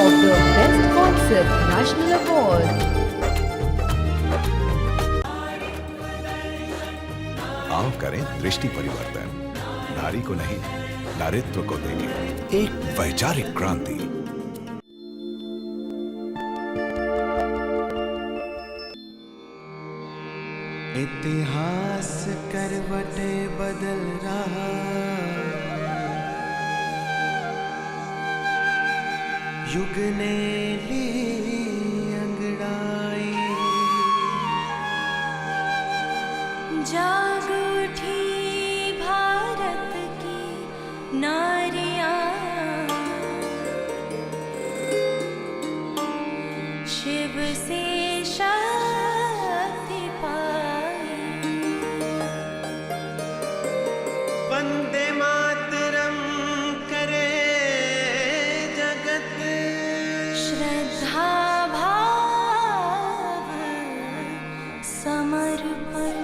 of the Best Concept National Award. आओ करें दृष्टि परिवर्तन, नारी को नहीं नारित्व को देंगे एक वैचारिक क्रांति। इतिहास करवटे बदल रहा, युग ने ली अंगड़ाई, जाग उठी भारत की नारियां, शिव से शक्ति पाई। वंदे मातरम करे जगत, श्रद्धा भाव समर्पण।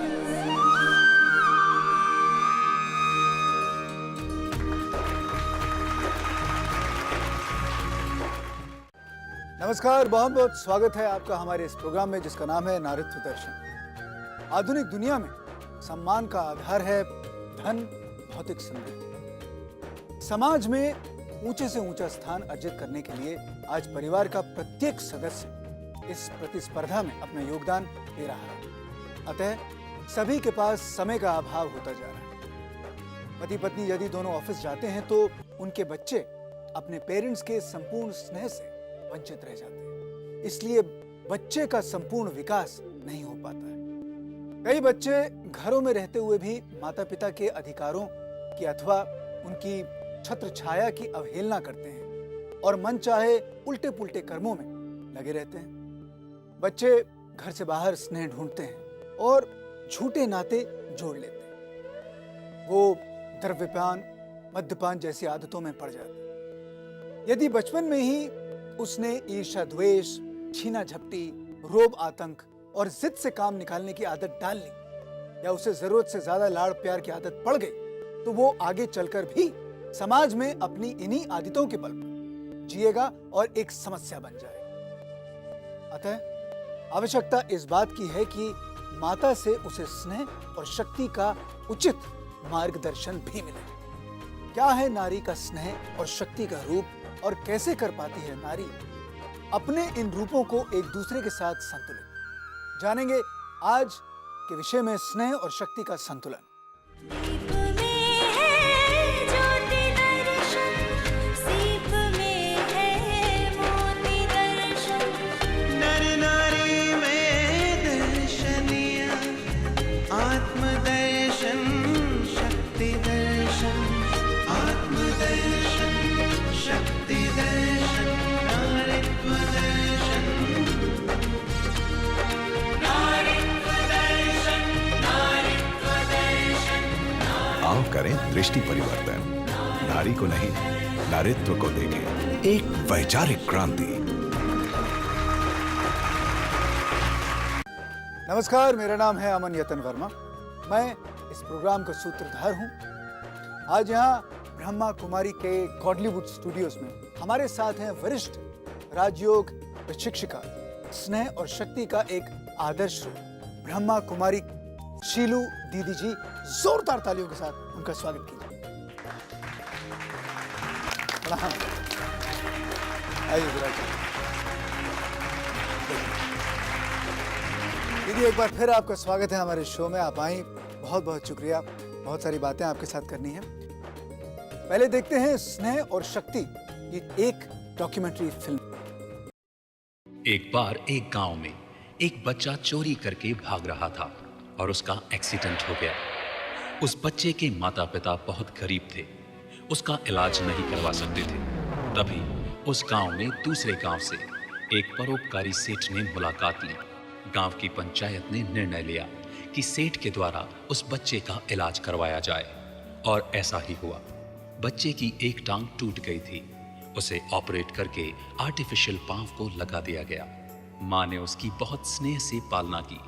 नमस्कार, बहुत बहुत स्वागत है आपका हमारे इस प्रोग्राम में जिसका नाम है नारित्व दर्शन। आधुनिक दुनिया में सम्मान का आधार है धन, भौतिक समृद्धि। समाज में ऊंचे से ऊंचा स्थान अर्जित करने के लिए आज परिवार का प्रत्येक सदस्य इस प्रतिस्पर्धा में अपना योगदान दे रहा है। अतः सभी के पास समय का अभाव होता जा रहा है। पति पत्नी यदि दोनों ऑफिस जाते हैं तो उनके बच्चे अपने पेरेंट्स के संपूर्ण स्नेह से वंचित रह जाते हैं। इसलिए बच्चे का संपूर्ण विकास नहीं हो पाता है। कई बच्चे घरों में रहते हुए भी माता पिता के अधिकारों की अथवा उनकी छत्र छाया की अवहेलना करते हैं और मन चाहे उल्टे पुल्टे कर्मों में लगे रहते हैं। बच्चे घर से बाहर स्नेह ढूंढते हैं और झूठे नाते जोड़ लेते हैं। वो द्रव्यपान, मद्यपान जैसी आदतों में पड़ जाते हैं। यदि बचपन में ही उसने ईर्ष्या, द्वेष, छीना झपटी, रोब, आतंक और जिद से काम निकालने की आदत डाल ली या उसे जरूरत से ज्यादा लाड़ प्यार की आदत पड़ गई तो वो आगे चलकर भी समाज में अपनी इन्हीं आदतों के बल पर जिएगा और एक समस्या बन जाएगा। अतः आवश्यकता इस बात की है कि माता से उसे स्नेह और शक्ति का उचित मार्गदर्शन भी मिले। क्या है नारी का स्नेह और शक्ति का रूप और कैसे कर पाती है नारी अपने इन रूपों को एक दूसरे के साथ संतुलित? जानेंगे आज के विषय में स्नेह और शक्ति का संतुलन। दीप में है ज्योति दर्शन, सीप में है मोती दर्शन, नर नारी में दर्शनिया, आत्म दर्शन, शक्ति दर्शन, आत्म दर्शन, शक्ति दर्शन, नारित्व दर्शन, नारित्व दर्शन, नारित्व दर्शन। आओ करें दृष्टि परिवर्तन, नारी को नहीं नारित्व को देंगे एक वैचारिक क्रांति। नमस्कार, मेरा नाम है अमन यतन वर्मा। मैं इस प्रोग्राम का सूत्रधार हूं। आज यहाँ ब्रह्मा कुमारी के गॉडलीवुड स्टूडियोज में हमारे साथ हैं वरिष्ठ राजयोग प्रशिक्षिका, स्नेह और शक्ति का एक आदर्श रूप, ब्रह्मा कुमारी शीलू दीदी जी। जोरदार तालियों के साथ उनका स्वागत कीजिए। प्रणाम। आइए विराज जी। दीदी, एक बार फिर आपका स्वागत है हमारे शो में। आप आई, बहुत बहुत शुक्रिया। बहुत सारी बातें आपके साथ करनी है। पहले देखते हैं स्नेह और शक्ति, ये एक डॉक्यूमेंट्री फिल्म। एक बार एक गांव में एक बच्चा चोरी करके भाग रहा था और उसका एक्सीडेंट हो गया। उस बच्चे के माता पिता बहुत गरीब थे, उसका इलाज नहीं करवा सकते थे। तभी उस गांव में दूसरे गांव से एक परोपकारी सेठ ने मुलाकात ली। गांव की पंचायत ने निर्णय लिया कि सेठ के द्वारा उस बच्चे का इलाज करवाया जाए और ऐसा ही हुआ। बच्चे की एक टांग टूट गई थी, उसे ऑपरेट करके आर्टिफिशियल पांव को लगा दिया गया। माँ ने उसकी बहुत स्नेह से पालना की,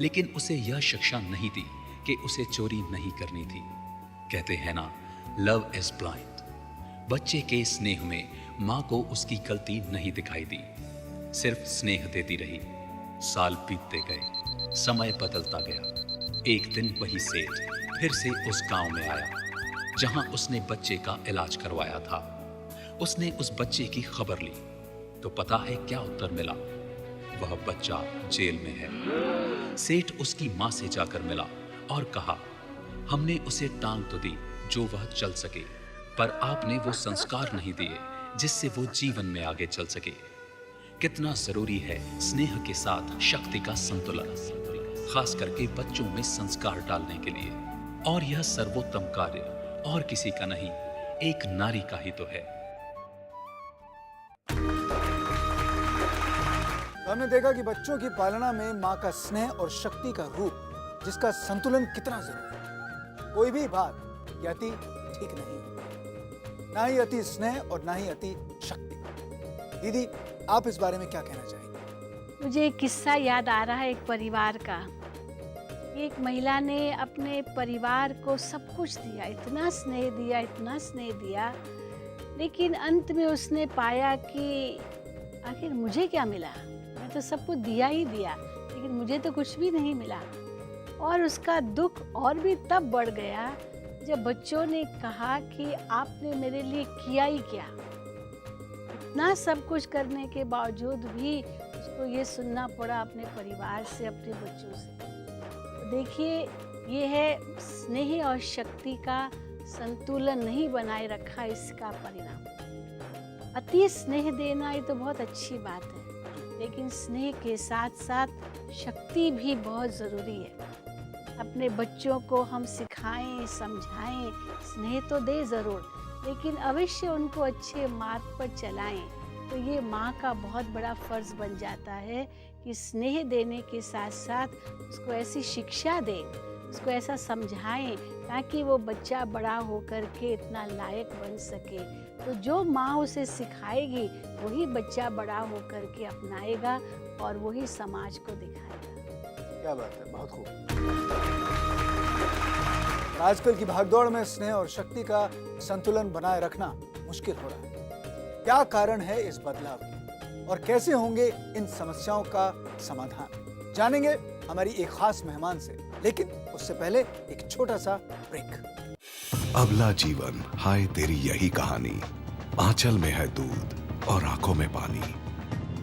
लेकिन उसे यह शिक्षा नहीं दी कि उसे चोरी नहीं करनी थी। कहते हैं ना, लव इज ब्लाइंड। बच्चे के स्नेह में माँ को उसकी गलती नहीं दिखाई दी, सिर्फ स्नेह देती रही। साल बीतते गए, समय बदलता गया। एक दिन वही सेठ फिर से उस गांव में आया जहां उसने बच्चे का इलाज करवाया था। उसने उस बच्चे की खबर ली तो पता है क्या उत्तर मिला? वह बच्चा जेल में है। सेठ उसकी माँ से जाकर मिला और कहा, हमने उसे टांग तो दी जो वह चल सके, पर आपने वो संस्कार नहीं दिए जिससे वो जीवन में आगे चल सके। कितना जरूरी है स्नेह के साथ शक्ति का संतुलन, खास करके बच्चों में संस्कार डालने के लिए। और यह सर्वोत्तम कार्य और किसी का नहीं, एक नारी का ही तो है। तो हमने देखा कि बच्चों की पालना में माँ का स्नेह और शक्ति का रूप, जिसका संतुलन कितना जरूरी है। कोई भी बात या अति ठीक नहीं है, ना ही अति स्नेह और ना ही अति शक्ति। दीदी, आप इस बारे में क्या कहना चाहेंगे? मुझे एक किस्सा याद आ रहा है एक परिवार का। एक महिला ने अपने परिवार को सब कुछ दिया, इतना स्नेह दिया, इतना स्नेह दिया, लेकिन अंत में उसने पाया कि आखिर मुझे क्या मिला? मैं तो सब कुछ दिया ही दिया, लेकिन मुझे तो कुछ भी नहीं मिला। और उसका दुख और भी तब बढ़ गया जब बच्चों ने कहा कि आपने मेरे लिए किया ही क्या। इतना सब कुछ करने के बावजूद भी उसको ये सुनना पड़ा अपने परिवार से, अपने बच्चों से। तो देखिए, ये है स्नेह और शक्ति का संतुलन नहीं बनाए रखा, इसका परिणाम। अति स्नेह देना ये तो बहुत अच्छी बात है, लेकिन स्नेह के साथ साथ शक्ति भी बहुत ज़रूरी है। अपने बच्चों को हम सिखाएं, समझाएं, स्नेह तो दे ज़रूर, लेकिन अवश्य उनको अच्छे मार्ग पर चलाएं। तो ये माँ का बहुत बड़ा फ़र्ज़ बन जाता है कि स्नेह देने के साथ साथ उसको ऐसी शिक्षा दें, उसको ऐसा समझाएं ताकि वो बच्चा बड़ा होकर के इतना लायक बन सके। तो जो माँ उसे सिखाएगी वही बच्चा बड़ा होकर के अपनाएगा और वही समाज को दिखाएगा। क्या बात है, बहुत खूब। आजकल की भागदौड़ में स्नेह और शक्ति का संतुलन बनाए रखना मुश्किल हो रहा है। क्या कारण है इस बदलाव की और कैसे होंगे इन समस्याओं का समाधान, जानेंगे हमारी एक खास मेहमान से। लेकिन उससे पहले एक छोटा सा ब्रेक। अबला जीवन, हाय तेरी यही कहानी। आंचल में है दूध और आंखों में पानी।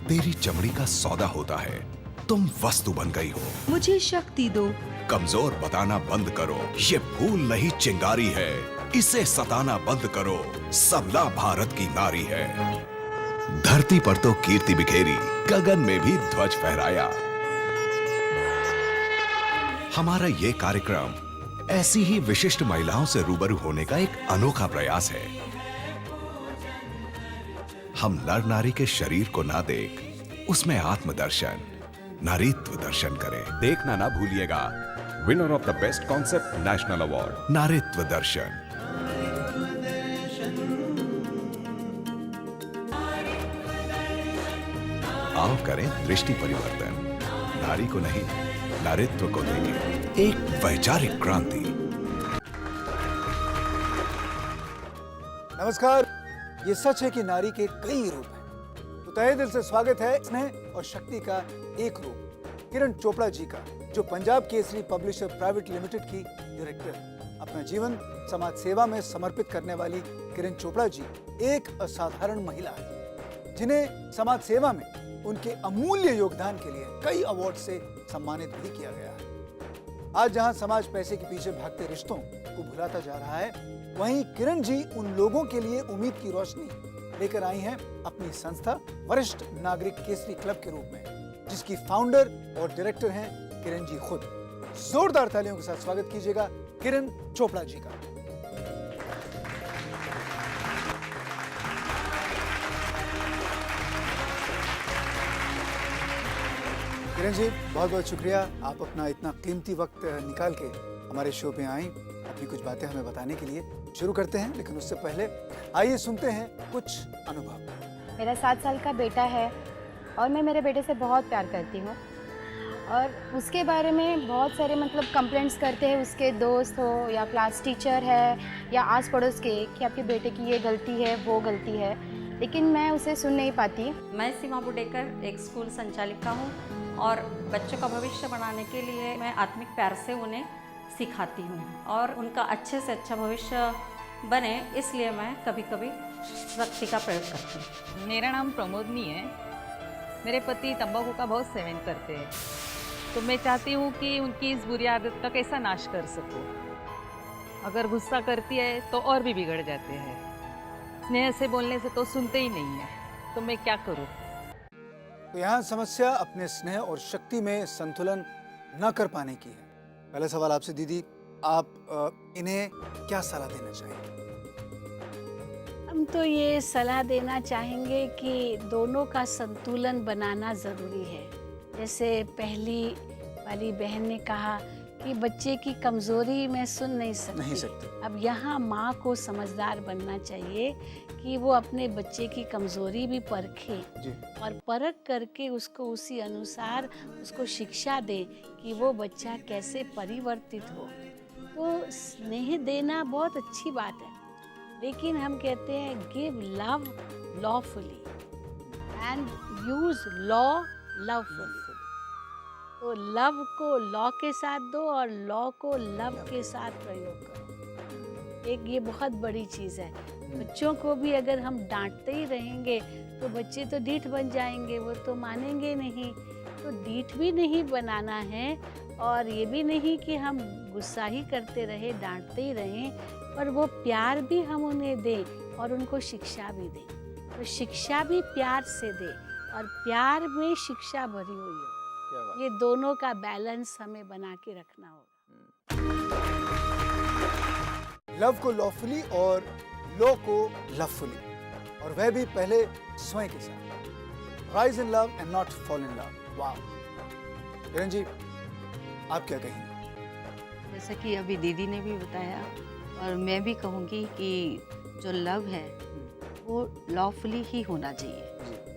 तेरी चमड़ी का सौदा होता है, तुम वस्तु बन गई हो। मुझे शक्ति दो। कमजोर बताना बंद करो, ये भूल नहीं चिंगारी है। इसे सताना बंद करो, सबला भारत की नारी है। धरती पर तो कीर्ति बिखेरी, गगन में भी ध्वज फहराया। हमारा ये कार्यक्रम ऐसी ही विशिष्ट महिलाओं से रूबरू होने का एक अनोखा प्रयास है। हम नर नारी के शरीर को ना देख उसमें आत्मदर्शन, नारीत्व दर्शन करें। देखना ना भूलिएगा, winner of the best concept national award, नारीत्व दर्शन। आओ करें दृष्टि परिवर्तन, नारी को नहीं नारीत्व को देंगे एक वैचारिक क्रांति। नमस्कार। ये सच है कि नारी के कई रूप हैं, तो तहे दिल से स्वागत है स्नेह और शक्ति का एक रूप, किरण चोपड़ा जी का, जो Punjab Kesari publisher private limited की डायरेक्टर है। अपना जीवन समाज सेवा में समर्पित करने वाली किरण चोपड़ा जी एक असाधारण महिला है, जिन्हें समाज सेवा में उनके अमूल्य योगदान के लिए कई अवार्ड से सम्मानित भी किया गया है। आज जहां समाज पैसे के पीछे भागते रिश्तों को भुलाता जा रहा है, वहीं किरण जी उन लोगों के लिए उम्मीद की रोशनी लेकर आई हैं अपनी संस्था वरिष्ठ नागरिक केसरी क्लब के रूप में, जिसकी फाउंडर और डायरेक्टर हैं किरण जी खुद। जोरदार तालियों के साथ स्वागत कीजिएगा किरण चोपड़ा जी का। किरण जी, बहुत बहुत शुक्रिया, आप अपना इतना कीमती वक्त निकाल के हमारे शो पे आई, अपनी कुछ बातें हमें बताने के लिए। शुरू करते हैं, लेकिन उससे पहले आइए सुनते हैं कुछ अनुभव। मेरा 7 साल का बेटा है और मैं मेरे बेटे से बहुत प्यार करती हूँ। और उसके बारे में बहुत सारे मतलब कंप्लेंट्स करते हैं, उसके दोस्त हो या क्लास टीचर है या आस पड़ोस के, कि आपके बेटे की ये गलती है वो गलती है, लेकिन मैं उसे सुन नहीं पाती। मैं सीमा बुडेकर एक स्कूल संचालिका हूँ और बच्चों का भविष्य बनाने के लिए मैं आत्मिक प्यार से उन्हें सिखाती हूँ और उनका अच्छे से अच्छा भविष्य बने, इसलिए मैं कभी कभी शक्ति का प्रयोग करती हूँ। मेरा नाम प्रमोदनी है। मेरे पति तंबाकू का बहुत सेवन करते हैं, तो मैं चाहती हूँ कि उनकी इस बुरी आदत का कैसा नाश कर सकूँ। अगर गुस्सा करती है तो और भी बिगड़ जाते हैं, स्नेह से बोलने से तो सुनते ही नहीं है, तो मैं क्या करूँ। तो यहाँ समस्या अपने स्नेह और शक्ति में संतुलन न कर पाने की है। पहला सवाल आपसे दीदी, आप इन्हें क्या सलाह देना चाहेंगे? हम तो ये सलाह देना चाहेंगे कि दोनों का संतुलन बनाना ज़रूरी है। जैसे पहली वाली बहन ने कहा कि बच्चे की कमज़ोरी मैं सुन नहीं सकती। अब यहाँ माँ को समझदार बनना चाहिए कि वो अपने बच्चे की कमज़ोरी भी परखे और परख करके उसको उसी अनुसार उसको शिक्षा दे कि वो बच्चा कैसे परिवर्तित हो। तो स्नेह देना बहुत अच्छी बात है, लेकिन हम कहते हैं give love lawfully and use law lovefully. तो लव को लॉ के साथ दो और लॉ को लव के साथ प्रयोग करो। एक ये बहुत बड़ी चीज़ है। बच्चों को भी अगर हम डांटते ही रहेंगे तो बच्चे तो ढीठ बन जाएंगे, वो तो मानेंगे नहीं। तो ढीठ भी नहीं बनाना है और ये भी नहीं कि हम गुस्सा ही करते रहे, डांटते ही रहें, पर वो प्यार भी हम उन्हें दें और उनको शिक्षा भी दें। तो शिक्षा भी प्यार से दें और प्यार में शिक्षा भरी हुई हो। ये दोनों का बैलेंस हमें बना के रखना होगा। लव को लॉफुली और लॉ को लवफुली, और वह भी पहले स्वयं के साथ। Rise in love and not fall in love. वाह किरण जी, आप क्या कहेंगे? जैसा कि अभी दीदी ने भी बताया और मैं भी कहूँगी कि जो लव है वो लॉफुली ही होना चाहिए।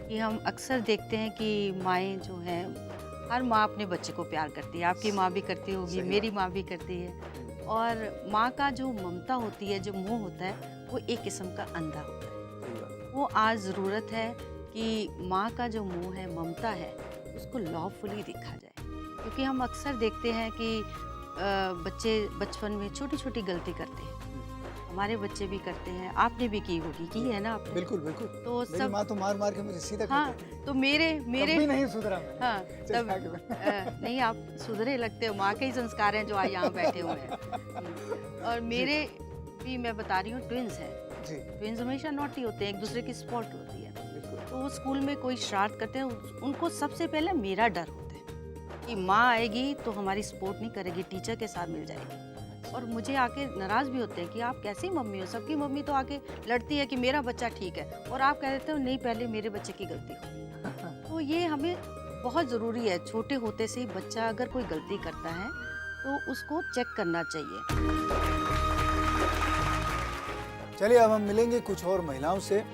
कि हम अक्सर देखते हैं कि माएँ जो हैं, हर माँ अपने बच्चे को प्यार करती है, आपकी माँ भी करती होगी, मेरी माँ भी करती है। और माँ का जो ममता होती है, जो मोह होता है, वो एक किस्म का अंधा होता है। वो आज ज़रूरत है कि माँ का जो मोह है, ममता है, उसको लॉफुली देखा जाए। क्योंकि हम अक्सर देखते हैं कि बच्चे बचपन में छोटी छोटी गलती करते हैं, हमारे बच्चे भी करते हैं, आपने भी की होगी, की है ना आपने? बिल्कुल बिल्कुल। तो मेरी सब माँ तो मार मार के मुझे सीधा हाँ, तो मेरे कभी नहीं सुधरा मैं। हाँ, तब नहीं, आप सुधरे लगते हो, माँ के ही संस्कार हैं जो आज यहाँ बैठे हुए हैं। और मेरे भी, मैं बता रही हूँ, ट्विंस हैं। ट्विंस हमेशा नॉटी होते हैं, एक दूसरे की स्पॉट होती है। तो वो स्कूल में कोई शरारत करते हैं, उनको सबसे पहले मेरा डर होता है कि माँ आएगी तो हमारी सपोर्ट नहीं करेगी, टीचर के साथ मिल जाएगी। और मुझे आके नाराज़ भी होते हैं कि आप कैसी मम्मी हो। सबकी मम्मी तो आके लड़ती है कि मेरा बच्चा ठीक है, और आप कह देते हो नहीं, पहले मेरे बच्चे की गलती हो। तो ये हमें बहुत ज़रूरी है, छोटे होते से ही बच्चा अगर कोई गलती करता है तो उसको चेक करना चाहिए। चलिए अब हम मिलेंगे कुछ और महिलाओं से।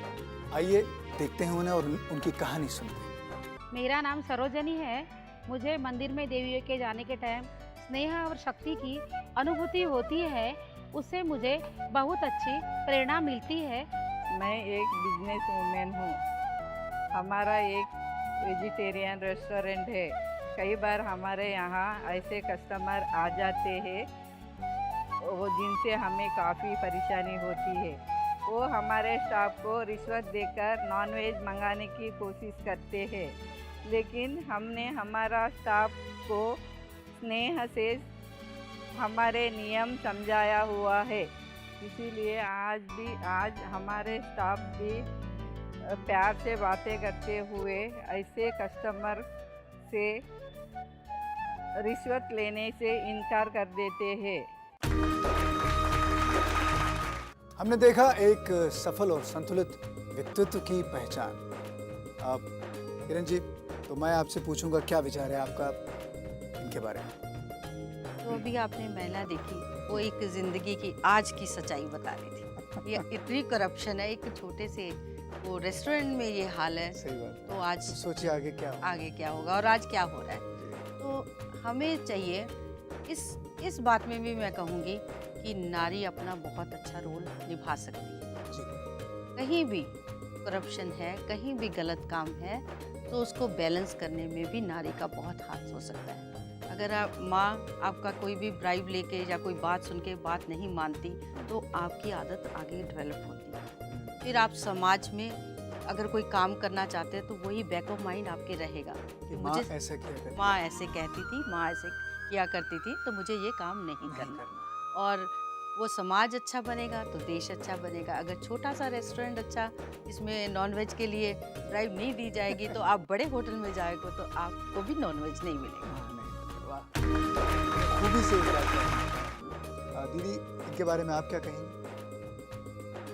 आइए देखते हैं उन्हें और उनकी कहानी सुनते हैं। मेरा नाम सरोजनी है। मुझे मंदिर में देवियों के जाने के टाइम स्नेह और शक्ति की अनुभूति होती है, उससे मुझे बहुत अच्छी प्रेरणा मिलती है। मैं एक बिजनेस वूमेन हूँ। हमारा एक वेजिटेरियन रेस्टोरेंट है। कई बार हमारे यहाँ ऐसे कस्टमर आ जाते हैं वो जिनसे हमें काफ़ी परेशानी होती है। वो हमारे स्टाफ को रिश्वत देकर नॉनवेज मंगाने की कोशिश करते हैं, लेकिन हमने हमारा स्टाफ को स्नेह से हमारे नियम समझाया हुआ है। इसीलिए आज हमारे स्टाफ भी प्यार से बातें करते हुए ऐसे कस्टमर से रिश्वत लेने से इनकार कर देते हैं। हमने देखा एक सफल और संतुलित व्यक्तित्व की पहचान। अब किरण जी, तो मैं आपसे पूछूंगा, क्या विचार है आपका इनके बारे में? तो अभी आपने महिला देखी, वो एक जिंदगी की आज की सच्चाई बता रही थी। ये इतनी करप्शन है, एक छोटे से वो रेस्टोरेंट में ये हाल है। सही बात। तो आज सोचिए आगे क्या होगा। और आज क्या हो रहा है। तो हमें चाहिए इस बात में भी मैं कहूँगी कि नारी अपना बहुत अच्छा रोल निभा सकती है। कहीं भी करप्शन है, कहीं भी गलत काम है, तो उसको बैलेंस करने में भी नारी का बहुत हाथ हो सकता है। अगर माँ आपका कोई भी ब्राइब लेके या कोई बात सुन के बात नहीं मानती, तो आपकी आदत आगे डेवलप होती है। फिर आप समाज में अगर कोई काम करना चाहते हैं तो वही बैक ऑफ माइंड आपके रहेगा कि माँ ऐसे किया करती, माँ ऐसे कहती थी, माँ ऐसे किया करती थी, तो मुझे ये काम नहीं करना। और वो समाज अच्छा बनेगा तो देश अच्छा बनेगा। अगर छोटा सा रेस्टोरेंट अच्छा, इसमें नॉनवेज के लिए ड्राइव नहीं दी जाएगी, तो आप बड़े होटल में जाएंगे तो आपको भी नॉनवेज नहीं मिलेगा। खूबी से इस बात का। दीदी, इनके बारे में आप क्या कहेंगे?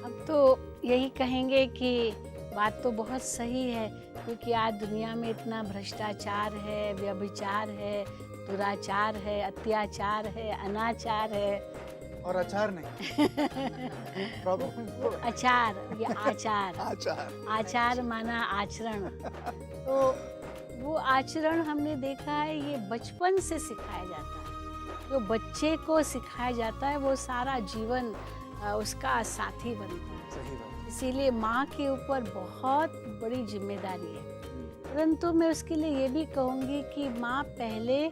अब तो यही कहेंगे कि बात तो बहुत सही है, क्योंकि आज दुनिया में इतना भ्रष्टाचार है, व्यभिचार है, दुराचार है, अत्याचार है, अनाचार है और अचार नहीं अचार या आचार आचार माना आचरण। तो वो आचरण हमने देखा है, ये बचपन से सिखाया जाता है। जो बच्चे को सिखाया जाता है वो सारा जीवन उसका साथी बनता है। इसीलिए माँ के ऊपर बहुत बड़ी जिम्मेदारी है। परंतु मैं उसके लिए ये भी कहूँगी कि माँ पहले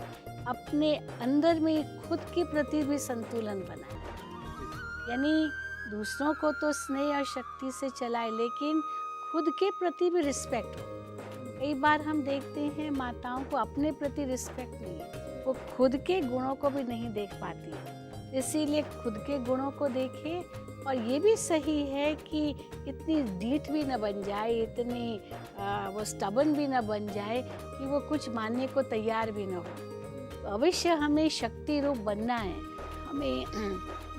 अपने अंदर में खुद के प्रति भी संतुलन बनाए, यानी दूसरों को तो स्नेह और शक्ति से चलाए, लेकिन खुद के प्रति भी रिस्पेक्ट हो। कई बार हम देखते हैं माताओं को अपने प्रति रिस्पेक्ट नहीं है, वो खुद के गुणों को भी नहीं देख पाती है। इसीलिए खुद के गुणों को देखें, और ये भी सही है कि इतनी ढीठ भी न बन जाए, इतनी वो स्टबन भी न बन जाए कि वो कुछ मानने को तैयार भी न हो। अवश्य हमें शक्ति रूप बनना है, हमें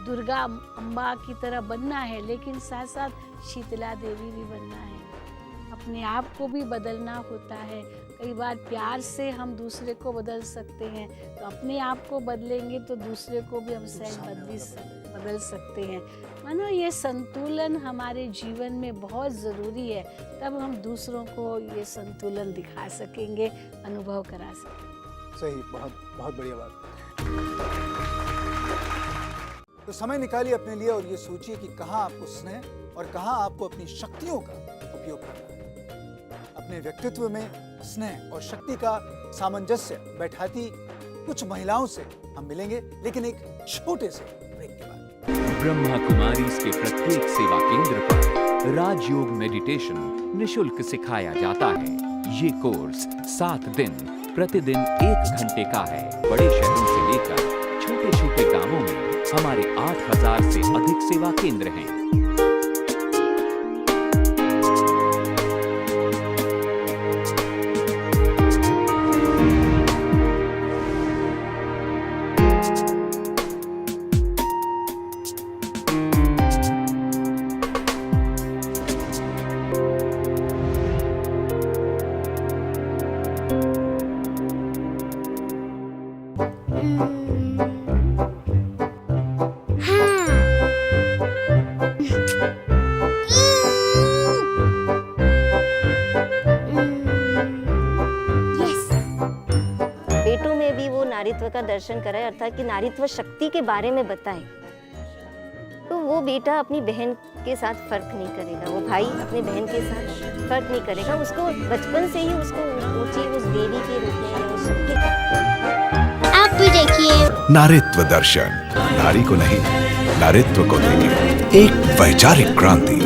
दुर्गा अम्बा की तरह बनना है, लेकिन साथ साथ शीतला देवी भी बनना है। अपने आप को भी बदलना होता है। कई बार प्यार से हम दूसरे को बदल सकते हैं, तो अपने आप को बदलेंगे तो दूसरे को भी हम सहज बदल सकते हैं। मानो ये संतुलन हमारे जीवन में बहुत ज़रूरी है, तब हम दूसरों को ये संतुलन दिखा सकेंगे, अनुभव करा सकेंगे। सही, बहुत बहुत बढ़िया बात। तो समय निकालिए अपने लिए और ये सोचिए कि कहाँ आपको स्नेह और कहाँ आपको अपनी शक्तियों का उपयोग करना है। अपने व्यक्तित्व में स्नेह और शक्ति का सामंजस्य बैठाती कुछ महिलाओं से हम मिलेंगे, लेकिन एक छोटे से ब्रेक के बाद। ब्रह्मा कुमारी के प्रत्येक सेवा केंद्र पर राजयोग मेडिटेशन निशुल्क सिखाया जाता है। ये कोर्स 7 दिन प्रतिदिन 1 घंटे का है। बड़े शहरों से लेकर छोटे छोटे गांवों में हमारे 8000 से अधिक सेवा केंद्र हैं। बेटों में भी वो नारीत्व का दर्शन कराए, अर्थात कि नारीत्व शक्ति के बारे में बताए, तो वो बेटा अपनी बहन के साथ फर्क नहीं करेगा, वो भाई अपने बहन के साथ फर्क नहीं करेगा। उसको बचपन से ही उसको ऊंची उस देवी के रूप में या उस शक्ति। आप भी देखिए नारीत्व दर्शन, नारी को नहीं नारीत्व को देखें, एक वैचारिक क्रांति।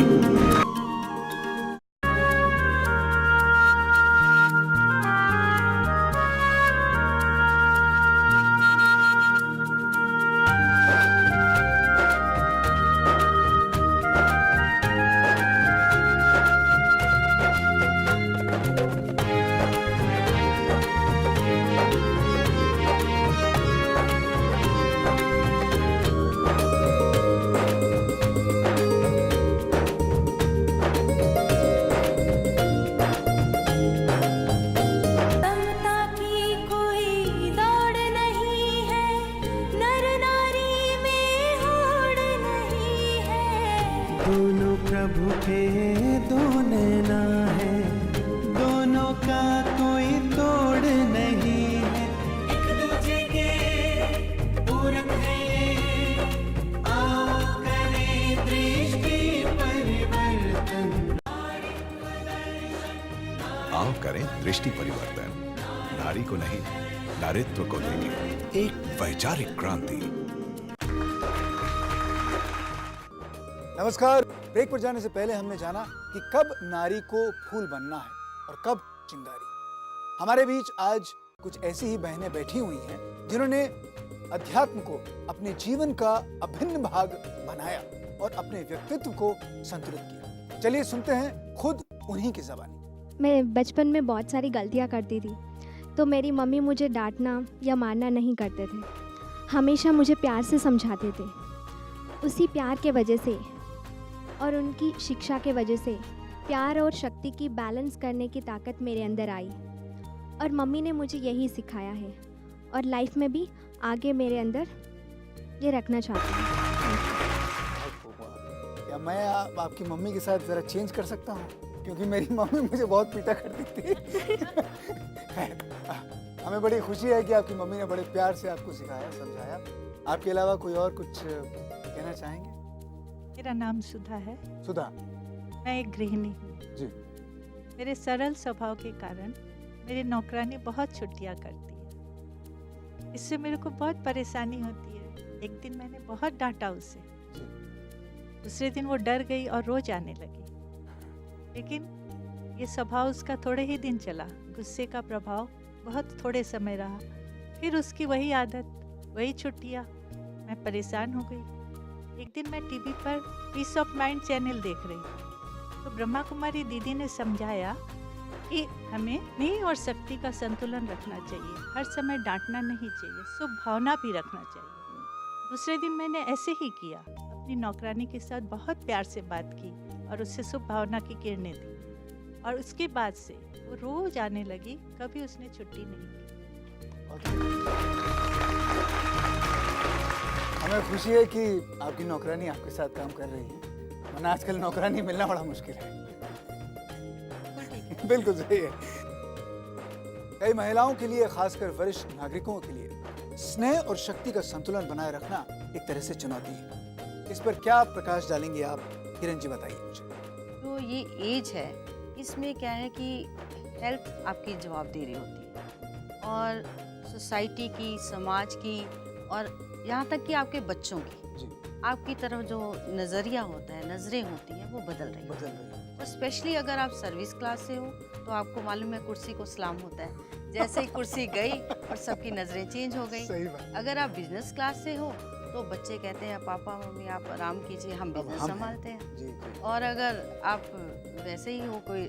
आओ करें दृष्टि परिवर्तन। नारी को नहीं, नारित्व को देंगे एक वैचारिक क्रांति। नमस्कार। ब्रेक पर जाने से पहले हमने जाना कि कब नारी को फूल बनना है और कब चिंगारी। हमारे बीच आज कुछ ऐसी ही बहनें बैठी हुई हैं जिन्होंने अध्यात्म को अपने जीवन का अभिन्न भाग बनाया और अपने व्यक्तित्व को संतुलित किया। चलिए सुनते हैं खुद उन्हीं की ज़बानी। मैं बचपन में बहुत सारी गलतियाँ करती थी, तो मेरी मम्मी मुझे डांटना या मारना नहीं करते थे, हमेशा मुझे प्यार से समझाते थे। उसी प्यार के वजह से और उनकी शिक्षा के वजह से प्यार और शक्ति की बैलेंस करने की ताकत मेरे अंदर आई और मम्मी ने मुझे यही सिखाया है और लाइफ में भी आगे मेरे अंदर ये रखना चाहती हूँ। क्या मैं आपकी मम्मी के साथ ज़रा चेंज कर सकता हूँ? क्योंकि मेरी मम्मी मुझे बहुत पीटा करती थी। हमें बड़ी खुशी है कि आपकी मम्मी ने बड़े प्यार से आपको सिखाया, समझाया। आपके अलावा कोई और कुछ कहना चाहेंगे? मेरा नाम सुधा है। सुधा, मैं एक गृहिणी हूँ जी। मेरे सरल स्वभाव के कारण मेरी नौकरानी बहुत छुट्टियाँ करती है, इससे मेरे को बहुत परेशानी होती है। एक दिन मैंने बहुत डांटा उसे, दूसरे दिन वो डर गई और रोज आने लगी। लेकिन ये स्वभाव उसका थोड़े ही दिन चला, गुस्से का प्रभाव बहुत थोड़े समय रहा, फिर उसकी वही आदत, वही छुट्टियाँ। मैं परेशान हो गई। एक दिन मैं टीवी पर पीस ऑफ माइंड चैनल देख रही थी, तो ब्रह्मा कुमारी दीदी ने समझाया कि हमें मैं और शक्ति का संतुलन रखना चाहिए, हर समय डांटना नहीं चाहिए, शुभ भावना भी रखना चाहिए। दूसरे दिन मैंने ऐसे ही किया, अपनी नौकरानी के साथ बहुत प्यार से बात की और उससे शुभ भावना की किरणें दी और उसके बाद से वो रोज आने लगी, कभी उसने छुट्टी नहीं की। हमें खुशी है कि आपकी नौकरानी आपके साथ काम कर रही है, वरना आजकल नौकरानी मिलना बड़ा मुश्किल है। बिल्कुल सही है। कई महिलाओं के लिए, खासकर वरिष्ठ नागरिकों के लिए, स्नेह और शक्ति का संतुलन बनाए रखना एक तरह से चुनौती है। इस पर क्या प्रकाश डालेंगे आप? किरण जी बताइए मुझे। तो ये एज है, इसमें क्या है कि हेल्थ आपकी जवाबदेही होती है और सोसाइटी की, समाज की और यहाँ तक कि आपके बच्चों की, आपकी तरफ जो नज़रिया होता है, नज़रें होती हैं, वो बदल रही है। तो स्पेशली अगर आप सर्विस क्लास से हो तो आपको मालूम है कुर्सी को सलाम होता है, जैसे ही कुर्सी गई और सबकी नज़रें चेंज हो गई। अगर आप बिजनेस क्लास से हो तो बच्चे कहते हैं पापा मम्मी आप आराम कीजिए, हम बिजनेस संभालते हैं। और अगर आप वैसे ही हो, कोई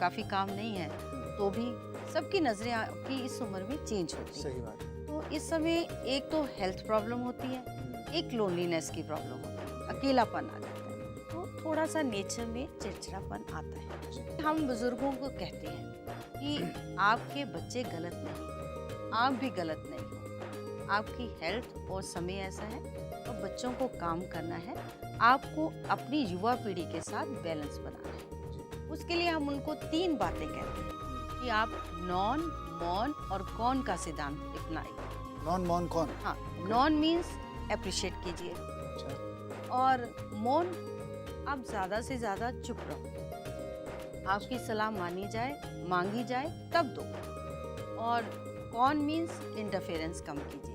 काफ़ी काम नहीं है, तो भी सबकी नज़रें आपकी इस उम्र में चेंज होती है। तो इस समय एक तो हेल्थ प्रॉब्लम होती है, एक लोनलीनेस की प्रॉब्लम होती है, अकेलापन आ जाता है, तो थोड़ा सा नेचर में चिड़चिड़ापन आता है। हम बुजुर्गों को कहते हैं कि आपके बच्चे गलत नहीं, आप भी गलत नहीं हो, आपकी हेल्थ और समय ऐसा है और बच्चों को काम करना है, आपको अपनी युवा पीढ़ी के साथ बैलेंस बनाना है। उसके लिए हम उनको 3 बातें कहते हैं कि आप नॉन, मौन और कौन का सिद्धांत अपनाइए। नॉन, मौन, कौन? हाँ, नॉन मीन्स अप्रिशिएट कीजिए और मौन आप ज़्यादा से ज़्यादा चुप रहो, आपकी सलाह मानी जाए, मांगी जाए तब दो। और कौन मीन्स इंटरफेरेंस कम कीजिए।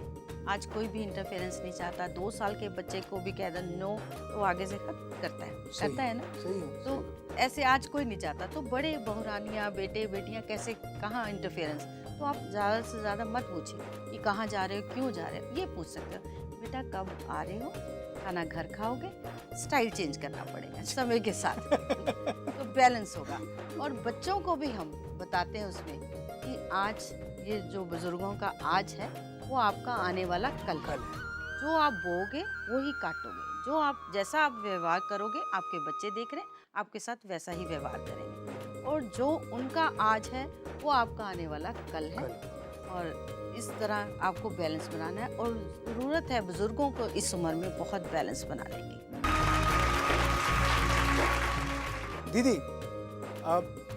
आज कोई भी इंटरफेरेंस नहीं चाहता, 2 साल के बच्चे को भी कह दो नो तो आगे से करता है ना। तो ऐसे आज कोई नहीं चाहता, तो बड़े बहुरानियाँ, बेटे बेटियाँ कैसे, कहाँ इंटरफेरेंस। तो आप ज़्यादा से ज़्यादा मत पूछिए कि कहाँ जा रहे हो, क्यों जा रहे हो, ये पूछ सकते हो। बेटा कब आ रहे हो, खाना घर खाओगे, स्टाइल चेंज करना पड़ेगा समय के साथ तो बैलेंस होगा। और बच्चों को भी हम बताते हैं उसमें कि आज ये जो बुजुर्गों का आज है वो आपका आने वाला कल है। जो आप बोओगे वो ही काटोगे, जो आप जैसा आप व्यवहार करोगे आपके बच्चे देख रहे हैं, आपके साथ वैसा ही व्यवहार करेंगे। और जो उनका आज है वो आपका आने वाला कल है। और इस तरह आपको बैलेंस बनाना है और ज़रूरत है बुजुर्गों को इस उम्र में बहुत बैलेंस बनाने की। दीदी,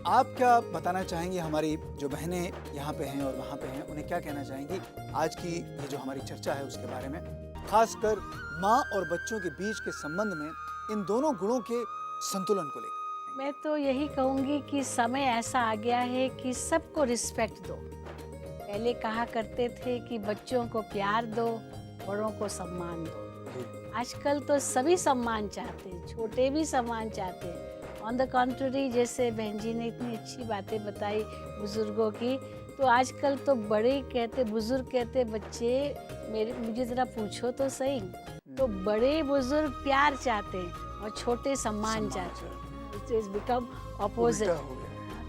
आप क्या बताना चाहेंगी? हमारी जो बहनें यहाँ पे हैं और वहाँ पे हैं, उन्हें क्या कहना चाहेंगी आज की ये जो हमारी चर्चा है उसके बारे में, खासकर माँ और बच्चों के बीच के संबंध में इन दोनों गुणों के संतुलन को लेकर? मैं तो यही कहूँगी कि समय ऐसा आ गया है कि सबको रिस्पेक्ट दो। पहले कहा करते थे कि बच्चों को प्यार दो, बड़ों को सम्मान दो। आजकल तो सभी सम्मान चाहते हैं, छोटे भी सम्मान चाहते हैं। ऑन द कॉन्ट्ररी, जैसे बहन जी ने इतनी अच्छी बातें बताई बुजुर्गों की, तो आजकल तो बड़े कहते, बुजुर्ग कहते, बच्चे मुझे ज़रा पूछो तो सही, तो बड़े बुजुर्ग प्यार चाहते हैं और छोटे सम्मान चाहते हैं। It is become opposite.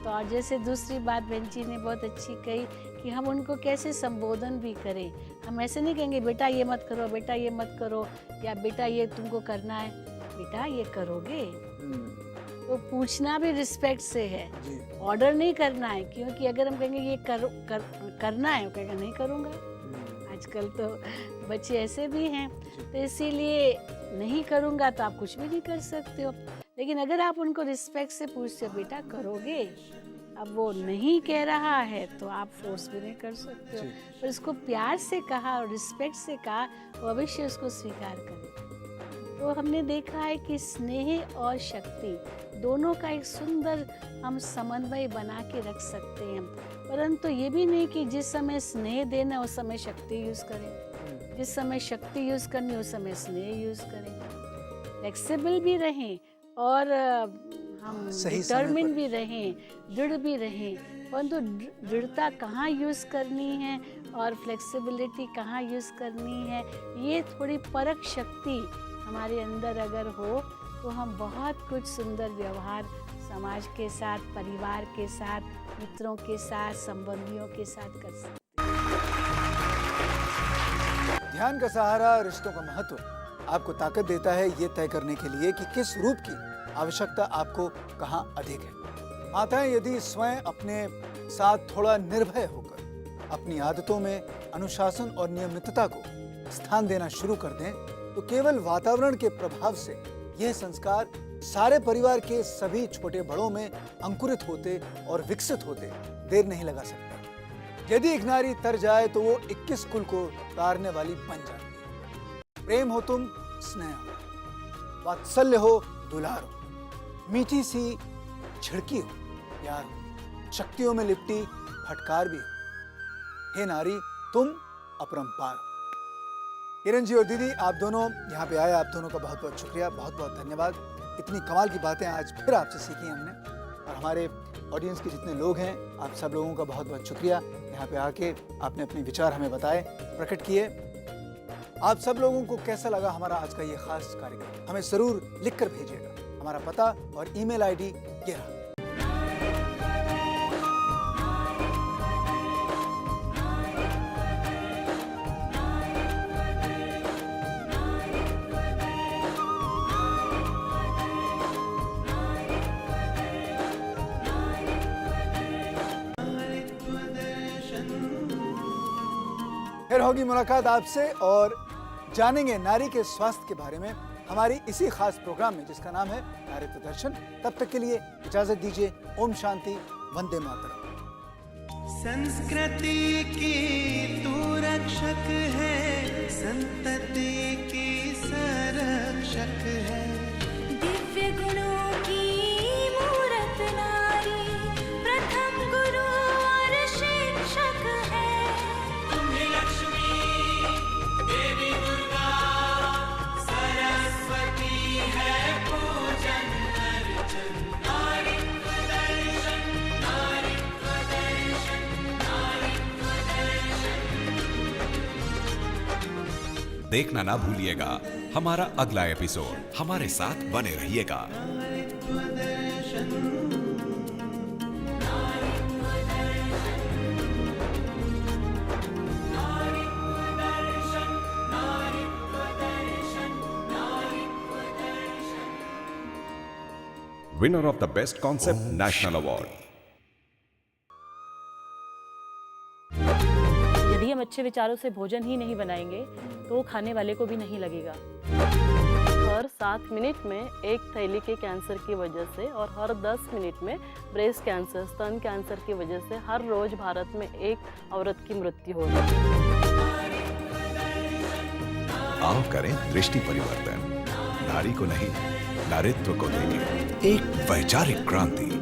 तो और जैसे दूसरी बात बहन जी ने बहुत अच्छी कही कि हम उनको कैसे संबोधन भी करें। हम ऐसे नहीं कहेंगे बेटा ये मत करो, बेटा ये मत करो, या बेटा ये तुमको करना है, बेटा ये करोगे। तो पूछना भी रिस्पेक्ट से है, ऑर्डर नहीं करना है। क्योंकि अगर हम कहेंगे ये करना है, वो कहेंगे नहीं करूँगा। आजकल तो बच्चे ऐसे भी हैं, तो इसीलिए नहीं करूँगा तो आप कुछ भी नहीं कर सकते हो। लेकिन अगर आप उनको रिस्पेक्ट से पूछते हो बेटा करोगे, अब वो नहीं कह रहा है तो आप फोर्स भी नहीं कर सकते हो। पर इसको प्यार से कहा और रिस्पेक्ट से कहा, वो अवश्य उसको स्वीकार करें। तो हमने देखा है कि स्नेह और शक्ति दोनों का एक सुंदर हम समन्वय बना के रख सकते हैं। परंतु ये भी नहीं कि जिस समय स्नेह देना उस समय शक्ति यूज़ करें, जिस समय शक्ति यूज़ करनी उस समय स्नेह यूज़ करें। फ्लेक्सिबल भी रहें और हम डिटर्मिन भी रहें, दृढ़ भी रहें। परंतु दृढ़ता कहाँ यूज़ करनी है और फ्लेक्सिबिलिटी कहाँ यूज़ करनी है, ये थोड़ी परख शक्ति हमारे अंदर अगर हो तो हम बहुत कुछ सुंदर व्यवहार समाज के साथ, परिवार के साथ, मित्रों के साथ, संबंधियों के साथ कर सकते हैं। ध्यान का सहारा, रिश्तों का महत्व आपको ताकत देता है ये तय करने के लिए कि किस रूप की आवश्यकता आपको कहाँ अधिक है। माताएं यदि स्वयं अपने साथ थोड़ा निर्भय होकर अपनी आदतों में अनुशासन और नियमितता को स्थान देना शुरू कर दें, तो केवल वातावरण के प्रभाव से यह संस्कार सारे परिवार के सभी छोटे बड़ों में अंकुरित होते और विकसित होते देर नहीं लगा सकता। यदि एक नारी तर जाए तो वो 21 कुल को तारने वाली बन जाती है। प्रेम हो तुम, स्नेह हो, वात्सल्य हो, दुलार हो, मीठी सी छिड़की हो, प्यार हो, शक्तियों में लिपटी फटकार भी हो। हे नारी तुम अपरंपार हो। किरण जी और दीदी, आप दोनों यहाँ पे आए, आप दोनों का बहुत बहुत शुक्रिया, बहुत बहुत धन्यवाद। इतनी कमाल की बातें आज फिर आपसे सीखी हमने, और हमारे ऑडियंस के जितने लोग हैं, आप सब लोगों का बहुत बहुत शुक्रिया। यहाँ पे आके आपने अपने विचार हमें बताए, प्रकट किए। आप सब लोगों को कैसा लगा हमारा आज का ये खास कार्यक्रम, हमें ज़रूर लिख कर भेजिएगा। हमारा पता और ईमेल आईडी ये रहा। फिर होगी मुलाकात आपसे और जानेंगे नारी के स्वास्थ्य के बारे में हमारी इसी खास प्रोग्राम में जिसका नाम है नारीत्व दर्शन। तब तक के लिए इजाजत दीजिए। ओम शांति, वंदे मातरम। संस्कृति की तू रक्षक है, संतति की संरक्षक है। दिव्य गुणों की मूरत नारी, प्रथम गुरु और शिक्षक है। तुम्हें लक्ष्मी देवी दुर्गा सरस्वती है पूजन अर्चन। नारीत्व दर्शन, नारीत्व दर्शन, नारीत्व दर्शन। देखना ना भूलिएगा हमारा अगला एपिसोड। हमारे साथ बने रहिएगा। Winner of the Best Concept National Award. यदि हम अच्छे विचारों से भोजन ही नहीं बनाएंगे तो वो खाने वाले को भी नहीं लगेगा। हर 7 मिनट में एक थैली के कैंसर की वजह से और हर 10 मिनट में ब्रेस्ट कैंसर, स्तन कैंसर की वजह से हर रोज भारत में एक औरत की मृत्यु हो रही है। आओ करें दृष्टि परिवर्तन। नारी को नहीं, नारीत्व को देंगे। एक वैचारिक क्रांति